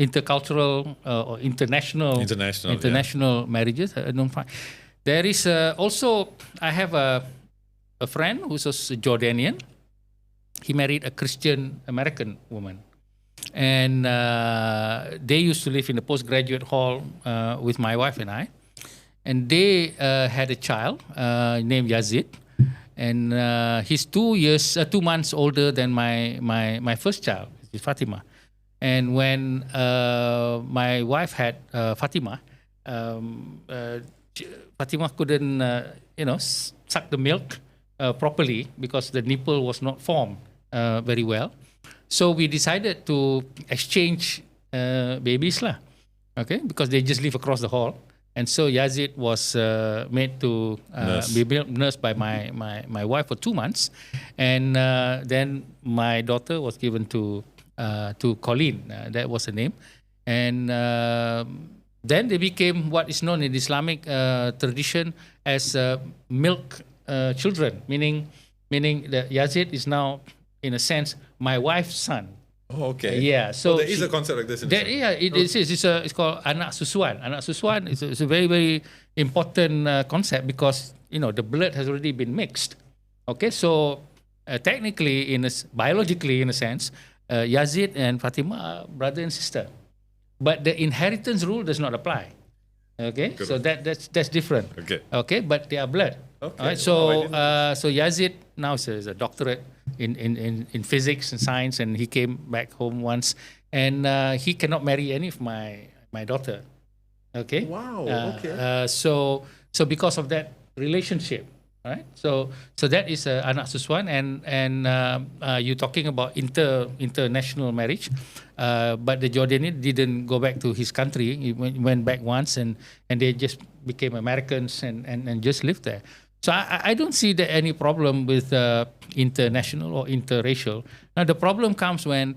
intercultural or international marriages, I don't find. There is also, I have a friend who's a Jordanian. He married a Christian American woman, and they used to live in the postgraduate hall with my wife and I, and they had a child named Yazid, and he's 2 months older than my first child, which is Fatima. And when my wife had Fatima, Fatima couldn't suck the milk properly because the nipple was not formed very well. So we decided to exchange babies lah, okay, because they just live across the hall. And so Yazid was made to be nursed by my wife for 2 months, and then my daughter was given to Colleen. That was her name, and then they became what is known in Islamic tradition as milk children, meaning that Yazid is now, in a sense, my wife's son. Oh, okay. Yeah. So there is a concept like this in Islam. yeah, it is. It's called anak susuan. Anak susuan is a very, very important concept, because the blood has already been mixed. Okay, so technically, biologically, in a sense, Yazid and Fatima are brother and sister, but the inheritance rule does not apply. Okay, good. So that's different. Okay, but they are blood. Okay. All right, so so Yazid now is a doctorate in physics and science, and he came back home once, and he cannot marry any of my daughter. Okay. Wow. Okay. So because of that relationship, right? So that is anak susuan, and you're talking about international marriage, but the Jordanian didn't go back to his country. He went back once, and they just became Americans and just lived there. So I don't see any problem with international or interracial. Now the problem comes when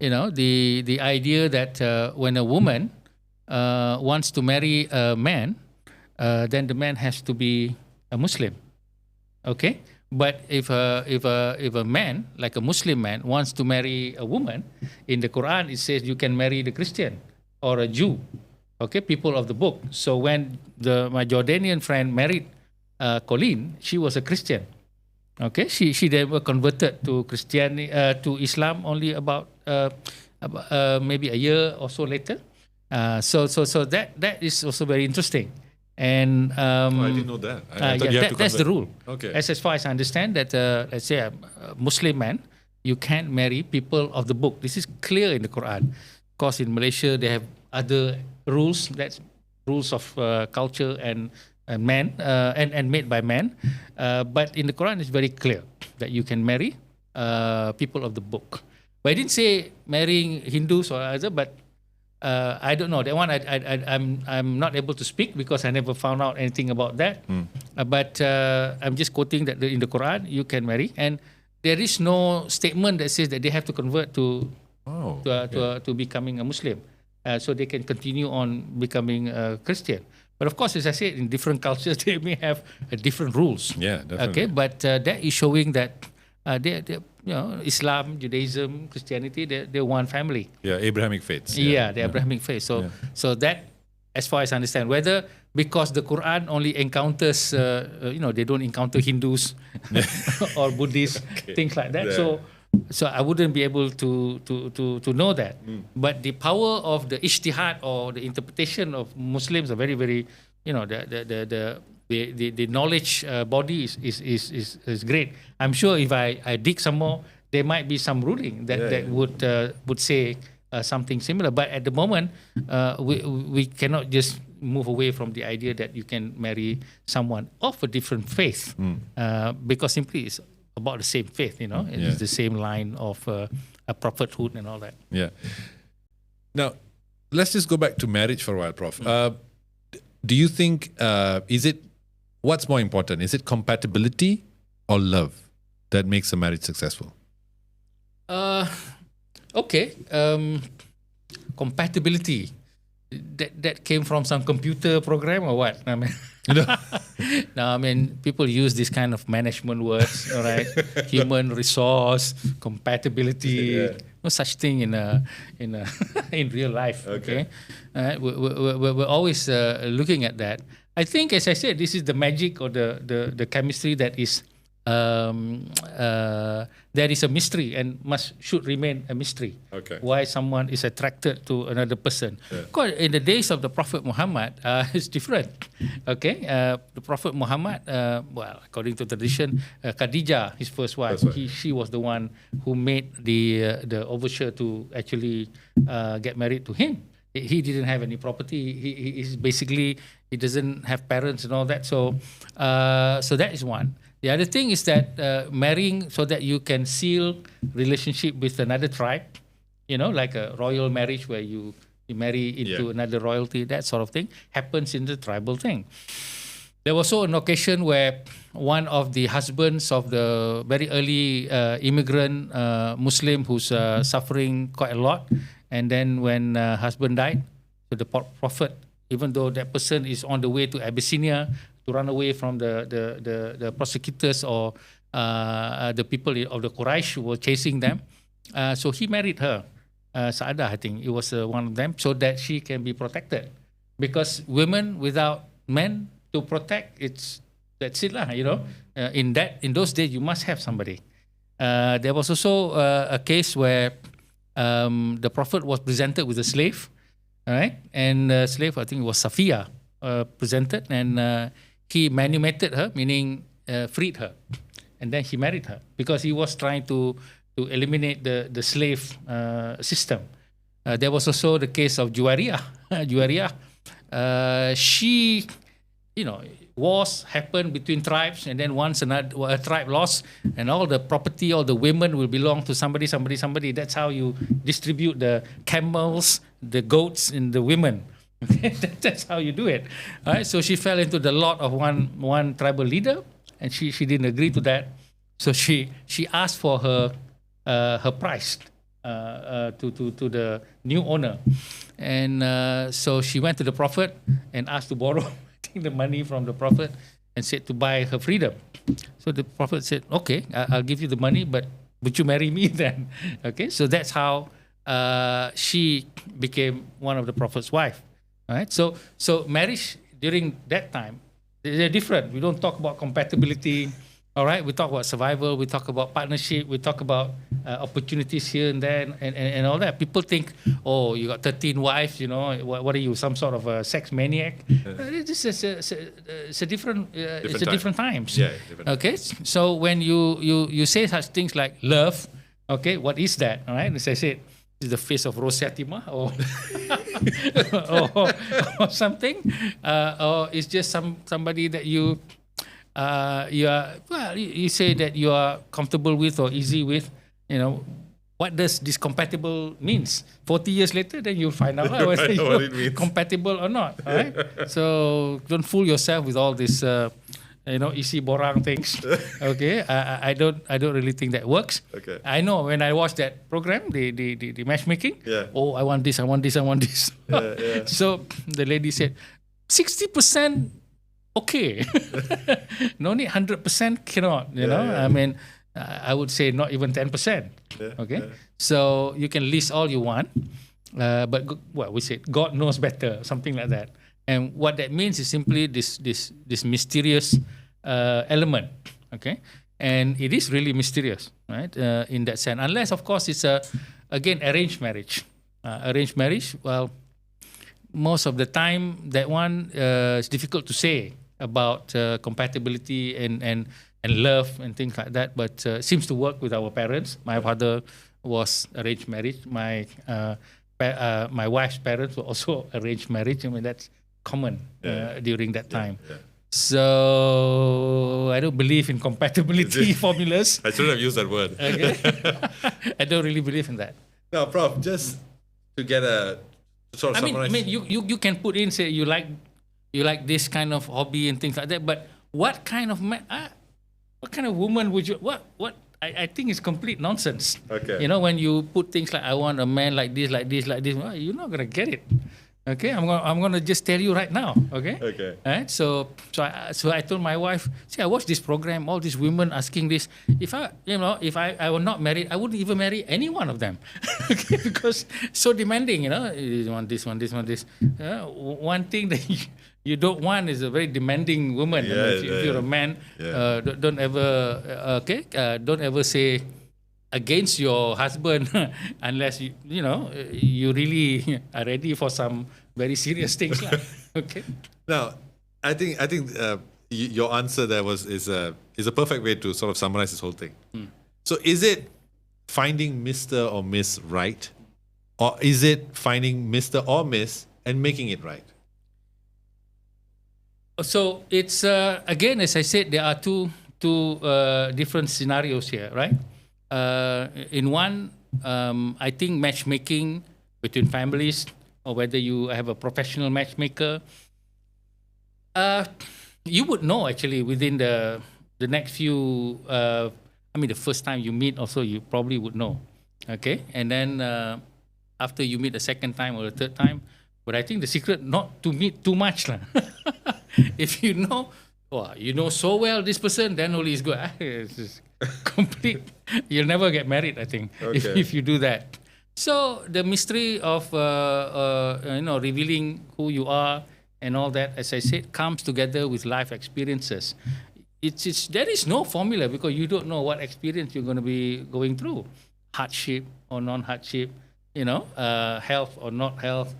the idea that when a woman wants to marry a man, then the man has to be a Muslim. Okay, but if a man, like a Muslim man, wants to marry a woman, in the Quran it says you can marry the Christian or a Jew. Okay, people of the book. So when my Jordanian friend married Colleen, she was a Christian. Okay, she then converted to Christianity, to Islam only about maybe a year or so later. So that is also very interesting. And I didn't know that. That's the rule. Okay. As far as I understand, that let's say a Muslim man, you can't marry people of the book. This is clear in the Quran. Of course, in Malaysia they have other rules. That's rules of culture and man and made by man. But in the Quran, it's very clear that you can marry people of the book. But I didn't say marrying Hindus or other, but I don't know that one. I'm not able to speak because I never found out anything about that. But I'm just quoting that in the Quran you can marry, and there is no statement that says that they have to convert to becoming a Muslim, so they can continue on becoming a Christian. But of course, as I said, in different cultures they may have different rules. Yeah, definitely. Okay, but that is showing that they Islam, Judaism, Christianity, they're one family. Yeah, Abrahamic faiths. Yeah, the Abrahamic faith. So that, as far as I understand, whether because the Quran only encounters, they don't encounter Hindus or Buddhists, things like that. Yeah. So I wouldn't be able to know that. But the power of the ijtihad or the interpretation of Muslims are very, very, the knowledge body is great. I'm sure if I dig some more, there might be some ruling that would say something similar. But at the moment, we cannot just move away from the idea that you can marry someone of a different faith, because simply it's about the same faith, it's the same line of a prophethood and all that. Yeah. Now, let's just go back to marriage for a while, Prof. Do you think, what's more important? Is it compatibility or love that makes a marriage successful? Okay. Compatibility. That came from some computer program or what? I mean, no, I mean, people use this kind of management words, all right? Human resource, compatibility. No such thing in in real life. Okay, we're always looking at that. I think, as I said, this is the magic or the chemistry that is. There is a mystery and should remain a mystery. Okay. Why someone is attracted to another person? Because in the days of the Prophet Muhammad, it's different. Okay, the Prophet Muhammad, well, according to tradition, Khadijah, his first wife, she was the one who made the overture to actually get married to him. He didn't have any property. He's basically, he doesn't have parents and all that. So that is one. The other thing is that marrying so that you can seal relationship with another tribe, like a royal marriage where you marry into another royalty, that sort of thing, happens in the tribal thing. There was also an occasion where one of the husbands of the very early immigrant Muslim who's suffering quite a lot, and then when husband died, so the Prophet, even though that person is on the way to Abyssinia, to run away from the prosecutors or the people of the Quraysh who were chasing them. So he married her, Sa'adah, I think it was one of them, so that she can be protected. Because women without men to protect, that's it lah, in those days, you must have somebody. There was also a case where the Prophet was presented with a slave, all right? And the slave, I think it was Safiya, presented, and he manumitted her, meaning freed her, and then he married her because he was trying to eliminate the slave system. There was also the case of Juwairiyah. Juwairiyah, she, wars happened between tribes, and then once a tribe lost, and all the property, all the women will belong to somebody. That's how you distribute the camels, the goats, and the women. That's how you do it. All right? So she fell into the lot of one tribal leader, and she didn't agree to that. So she asked for her price to the new owner, and so she went to the Prophet and asked to borrow the money from the Prophet and said to buy her freedom. So the Prophet said, "Okay, I'll give you the money, but would you marry me then?" Okay, so that's how she became one of the Prophet's wife. All right, so marriage during that time, they're different. We don't talk about compatibility. All right, we talk about survival, we talk about partnership, we talk about opportunities here and there, and all that. People think, oh, you got 13 wives, what are you, some sort of a sex maniac? It's a different times. Yeah, different. Okay, so when you say such things like love, okay, what is that? All right, as I said, is the face of Rosatima or or something, or it's just somebody that you say that you are comfortable with or easy with. What does this compatible means? 40 years later, then you'll find out whether you're compatible or not. All right? So don't fool yourself with all this isi borang things. Okay, I don't really think that works. Okay. I know when I watched that program, the matchmaking. Yeah. Oh, I want this. Yeah. So the lady said, 60% okay. No need 100% cannot. I mean, I would say not even 10%. Okay, so you can list all you want, but we said God knows better, something like that. And what that means is simply this mysterious element, okay? And it is really mysterious, right? In that sense, unless of course it's again arranged marriage. Arranged marriage, well, most of the time that one is difficult to say about compatibility and love and things like that. But seems to work with our parents. My father was arranged marriage. My my wife's parents were also arranged marriage. I mean, that's common during that time. Yeah. So I don't believe in compatibility formulas. I shouldn't have used that word. Okay. I don't really believe in that. Now, Prof, just to get a sort of summarize. I mean, you can put in, say you like this kind of hobby and things like that. But what kind of what kind of woman would you? What? I think it's complete nonsense. Okay. You know, when you put things like I want a man like this, well, you're not gonna get it. Okay, I'm gonna just tell you right now. Okay. Okay. Right? So I told my wife, see, I watched this program, all these women asking this. If I were not married, I wouldn't even marry any one of them. Okay, because so demanding. You know, you want this, want this, want this. One thing that you don't want is a very demanding woman. If you're a man, don't ever say against your husband unless you really are ready for some very serious things. Okay. Now, I think your answer there is a perfect way to sort of summarize this whole thing. So, is it finding Mr. or Miss right, or is it finding Mr. or Miss and making it right? So it's again, as I said, there are two different scenarios here, right? In one, I think matchmaking between families, or whether you have a professional matchmaker, you would know actually within the next few. The first time you meet, also you probably would know, okay, and then after you meet the second time or the third time. But I think the secret not to meet too much, lah. If you know so well this person, then only is good. It's just complete. You'll never get married, I think, if you do that. So the mystery of revealing who you are and all that, as I said, comes together with life experiences. There is no formula because you don't know what experience you're going to be going through, hardship or non-hardship, health or not health,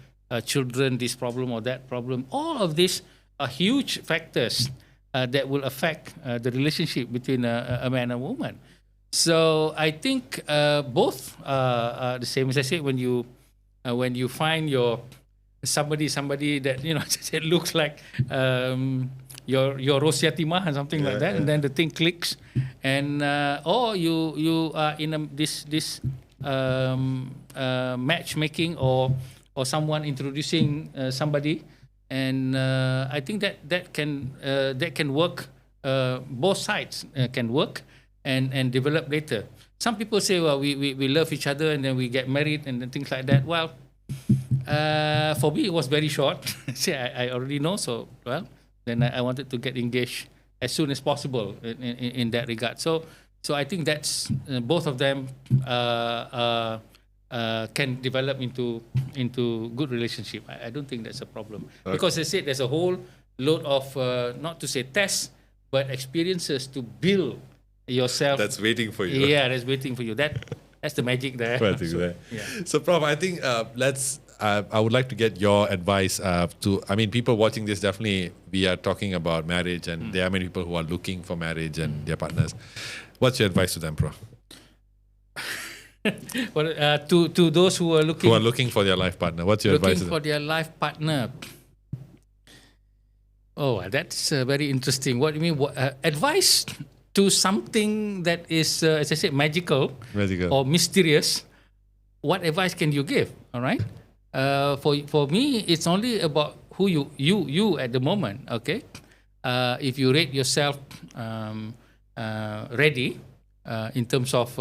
children, this problem or that problem. All of these are huge factors that will affect the relationship between a man and a woman. So I think both are the same. As I said, when you find your somebody that it looks like your Rosyatimah or something like that, and then the thing clicks, and or you are in this matchmaking or someone introducing somebody. And I think that can work. Both sides can work and develop later. Some people say, well, we love each other and then we get married and then things like that. Well, for me it was very short. See, I already know, so well, then I wanted to get engaged as soon as possible in that regard. So I think that's both of them can develop into good relationship. I don't think that's a problem. Okay. Because I said there's a whole load of not to say tests, but experiences to build yourself. That's waiting for you. Yeah, that's waiting for you. That's the magic there. So, Prof, I think I would like to get your advice people watching this, definitely we are talking about marriage and there are many people who are looking for marriage and their partners. What's your advice to them, Prof? Well, to those who are looking for their life partner, what's your advice to them? Looking for their life partner. Oh, that's very interesting. What do you mean? Advice to something that is, as I said, magical or mysterious. What advice can you give? All right. For me, it's only about who you at the moment. Okay. If you rate yourself ready in terms of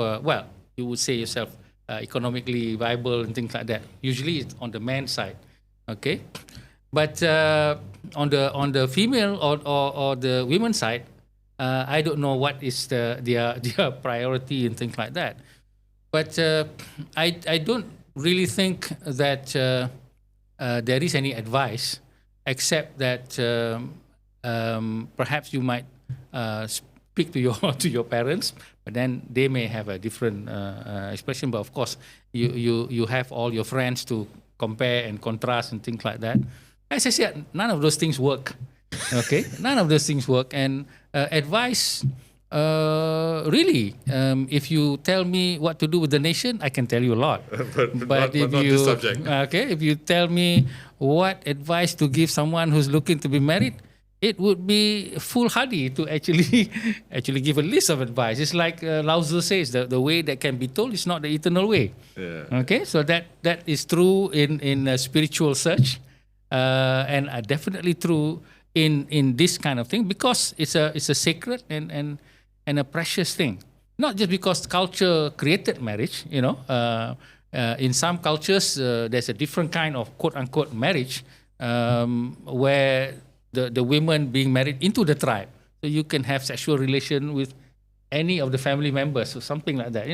you would say yourself economically viable and things like that. Usually it's on the man side, okay. But on the female or the women's side, I don't know what is their priority and things like that. But I don't really think that there is any advice, except that perhaps you might speak to your parents, but then they may have a different expression. But of course, you have all your friends to compare and contrast and things like that. As I said, none of those things work. Okay, none of those things work. And advice Really, if you tell me what to do with the nation, I can tell you a lot. But if not you this subject. okay, if you tell me what advice to give someone who's looking to be married, it would be foolhardy to actually actually give a list of advice. It's like Lao Tzu says, the way that can be told is not the eternal way. Yeah. Okay, so that is true in a spiritual search, and definitely true in this kind of thing, because it's a sacred and a precious thing. Not just because culture created marriage, in some cultures there's a different kind of quote unquote marriage, where the women being married into the tribe, so you can have sexual relation with any of the family members or something like that.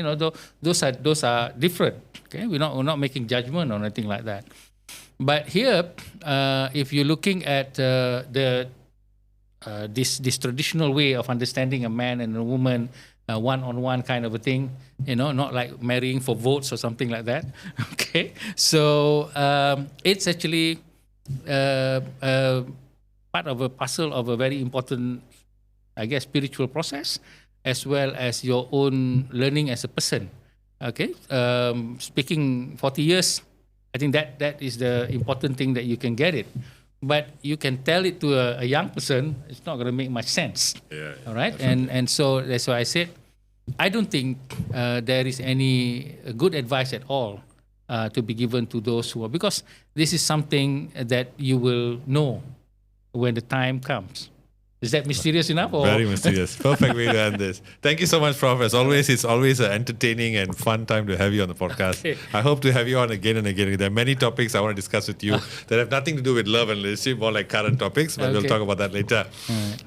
Those are different. Okay, we're not making judgment or anything like that. But here, if you're looking at this traditional way of understanding a man and a woman, one-on-one kind of a thing, not like marrying for votes or something like that. Okay, so it's actually part of a puzzle of a very important, I guess, spiritual process, as well as your own learning as a person. Okay, speaking 40 years, I think that is the important thing, that you can get it. But you can tell it to a young person, it's not going to make much sense. Yeah, all right, definitely. and so that's why I said, I don't think there is any good advice at all to be given to those who are, because this is something that you will know when the time comes. Is that mysterious enough? Or? Very mysterious. Perfect way to end this. Thank you so much, Prof. As always, it's always an entertaining and fun time to have you on the podcast. Okay. I hope to have you on again and again. There are many topics I want to discuss with you that have nothing to do with love and relationship, more like current topics, but we'll Okay. talk about that later.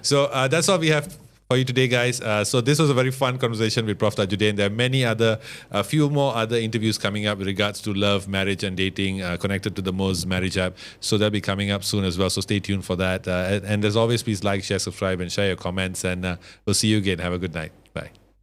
So that's all we have for you today, guys. So this was a very fun conversation with Prof Tajuddin. There are a few more other interviews coming up with regards to love, marriage and dating, connected to the MUZZ marriage app. So they'll be coming up soon as well. So stay tuned for that. And as always, please like, share, subscribe and share your comments. And we'll see you again. Have a good night.